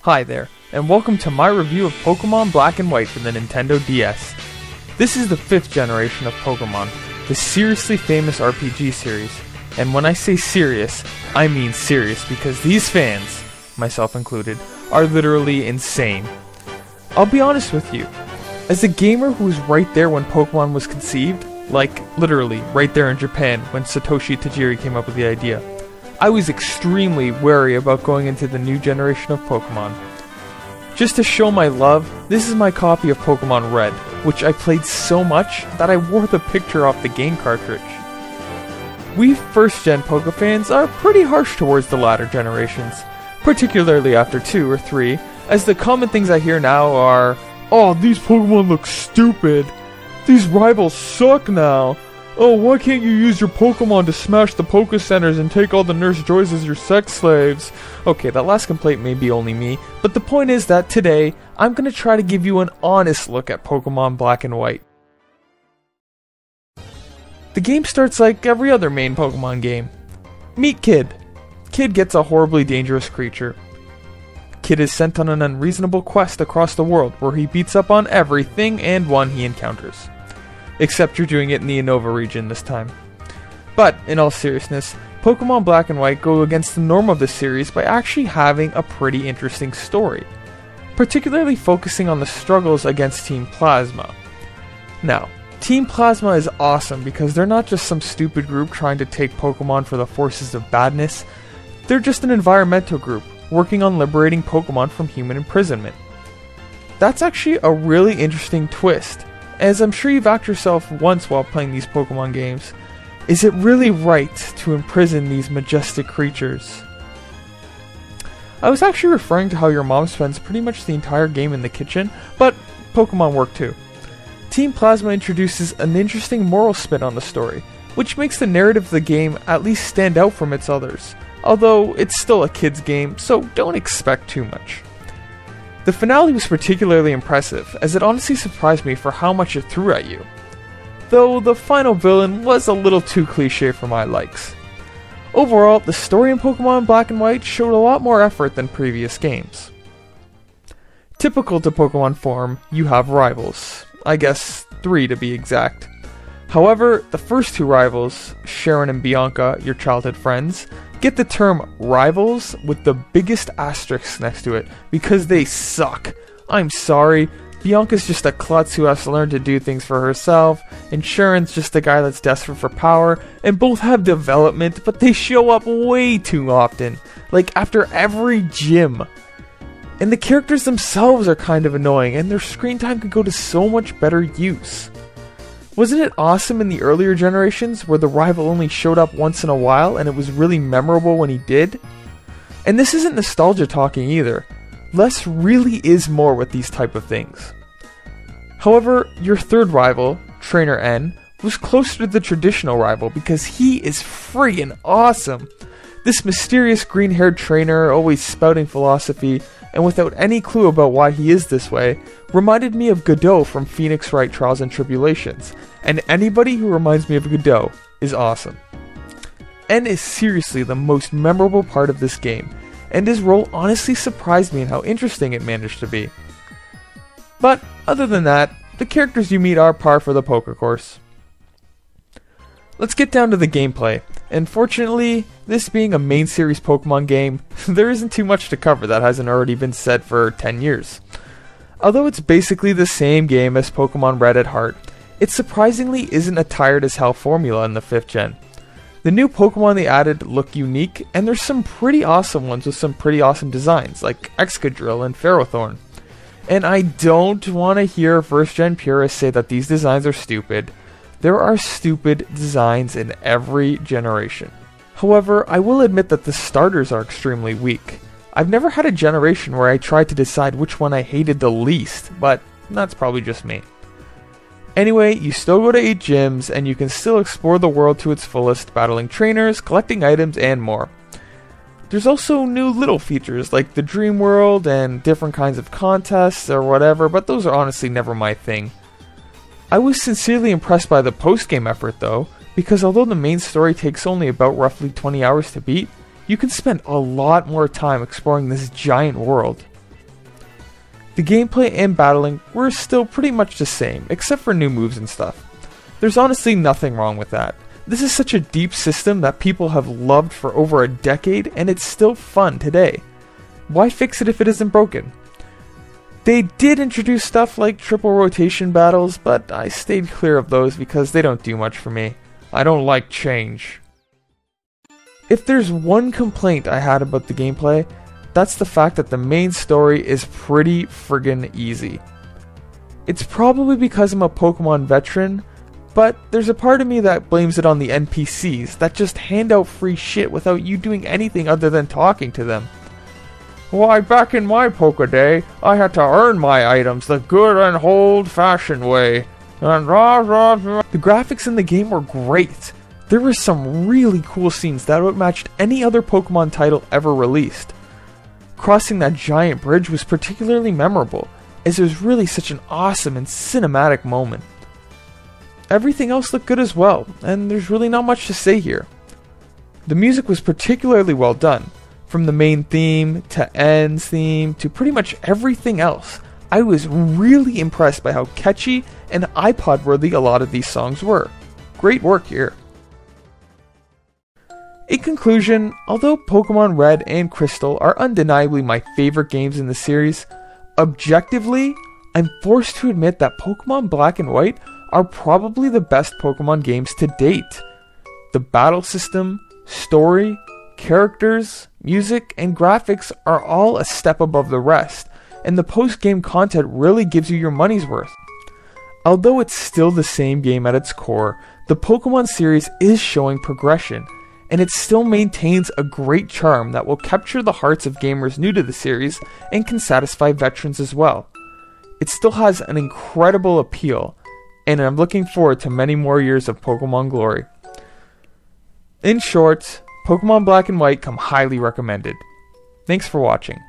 Hi there, and welcome to my review of Pokemon Black and White for the Nintendo DS. This is the 5th generation of Pokemon, the seriously famous RPG series. And when I say serious, I mean serious, because these fans, myself included, are literally insane. I'll be honest with you, as a gamer who was right there when Pokemon was conceived, like literally right there in Japan when Satoshi Tajiri came up with the idea, I was extremely wary about going into the new generation of Pokemon. Just to show my love, this is my copy of Pokemon Red, which I played so much that I wore the picture off the game cartridge. We first-gen Pokefans are pretty harsh towards the latter generations, particularly after 2 or 3, as the common things I hear now are, "Oh, these Pokemon look stupid. These rivals suck now. Oh, why can't you use your Pokemon to smash the Poke Centers and take all the Nurse Joys as your sex slaves?" Okay, that last complaint may be only me, but the point is that today, I'm gonna try to give you an honest look at Pokemon Black and White. The game starts like every other main Pokemon game. Meet Kid. Kid gets a horribly dangerous creature. Kid is sent on an unreasonable quest across the world where he beats up on everything and one he encounters. Except you're doing it in the Unova region this time. But, in all seriousness, Pokemon Black and White go against the norm of the series by actually having a pretty interesting story, particularly focusing on the struggles against Team Plasma. Now, Team Plasma is awesome because they're not just some stupid group trying to take Pokemon for the forces of badness, they're just an environmental group working on liberating Pokemon from human imprisonment. That's actually a really interesting twist, as I'm sure you've asked yourself once while playing these Pokemon games, is it really right to imprison these majestic creatures? I was actually referring to how your mom spends pretty much the entire game in the kitchen, but Pokemon work too. Team Plasma introduces an interesting moral spin on the story, which makes the narrative of the game at least stand out from its others, although it's still a kid's game, so don't expect too much. The finale was particularly impressive, as it honestly surprised me for how much it threw at you. Though the final villain was a little too cliché for my likes. Overall, the story in Pokemon Black and White showed a lot more effort than previous games. Typical to Pokemon form, you have rivals. I guess 3 to be exact. However, the first 2 rivals, Sharon and Bianca, your childhood friends, get the term rivals with the biggest asterisk next to it because they suck. I'm sorry, Bianca's just a klutz who has to learn to do things for herself, and Sharon's just a guy that's desperate for power, and both have development, but they show up way too often, like after every gym. And the characters themselves are kind of annoying, and their screen time could go to so much better use. Wasn't it awesome in the earlier generations where the rival only showed up once in a while and it was really memorable when he did? And this isn't nostalgia talking either. Less really is more with these type of things. However, your third rival, Trainer N, was closer to the traditional rival because he is friggin' awesome. This mysterious green-haired trainer, always spouting philosophy, and without any clue about why he is this way, reminded me of Godot from Phoenix Wright Trials and Tribulations, and anybody who reminds me of Godot is awesome. N is seriously the most memorable part of this game, and his role honestly surprised me in how interesting it managed to be. But, other than that, the characters you meet are par for the poker course. Let's get down to the gameplay, and fortunately, this being a main series Pokemon game, there isn't too much to cover that hasn't already been said for 10 years. Although it's basically the same game as Pokemon Red at heart, it surprisingly isn't a tired as hell formula in the 5th gen. The new Pokemon they added look unique, and there's some pretty awesome ones with some pretty awesome designs, like Excadrill and Ferrothorn. And I don't want to hear 1st gen purists say that these designs are stupid. There are stupid designs in every generation. However, I will admit that the starters are extremely weak. I've never had a generation where I tried to decide which one I hated the least, but that's probably just me. Anyway, you still go to 8 gyms, and you can still explore the world to its fullest, battling trainers, collecting items, and more. There's also new little features like the Dream World and different kinds of contests or whatever, but those are honestly never my thing. I was sincerely impressed by the post-game effort though, because although the main story takes only about roughly 20 hours to beat, you can spend a lot more time exploring this giant world. The gameplay and battling were still pretty much the same, except for new moves and stuff. There's honestly nothing wrong with that. This is such a deep system that people have loved for over a decade, and it's still fun today. Why fix it if it isn't broken? They did introduce stuff like triple rotation battles, but I stayed clear of those because they don't do much for me. I don't like change. If there's one complaint I had about the gameplay, that's the fact that the main story is pretty friggin' easy. It's probably because I'm a Pokemon veteran, but there's a part of me that blames it on the NPCs that just hand out free shit without you doing anything other than talking to them. Why, back in my Pokeday, I had to earn my items the good and old-fashioned way. And the graphics in the game were great. There were some really cool scenes that outmatched any other Pokemon title ever released. Crossing that giant bridge was particularly memorable, as it was really such an awesome and cinematic moment. Everything else looked good as well, and there's really not much to say here. The music was particularly well done. From the main theme, to N's theme, to pretty much everything else. I was really impressed by how catchy and iPod-worthy a lot of these songs were. Great work here. In conclusion, although Pokemon Red and Crystal are undeniably my favorite games in the series, objectively, I'm forced to admit that Pokemon Black and White are probably the best Pokemon games to date. The battle system, story, characters, music, and graphics are all a step above the rest, and the post-game content really gives you your money's worth. Although it's still the same game at its core, the Pokemon series is showing progression, and it still maintains a great charm that will capture the hearts of gamers new to the series and can satisfy veterans as well. It still has an incredible appeal, and I'm looking forward to many more years of Pokemon glory. In short, Pokemon Black and White come highly recommended. Thanks for watching.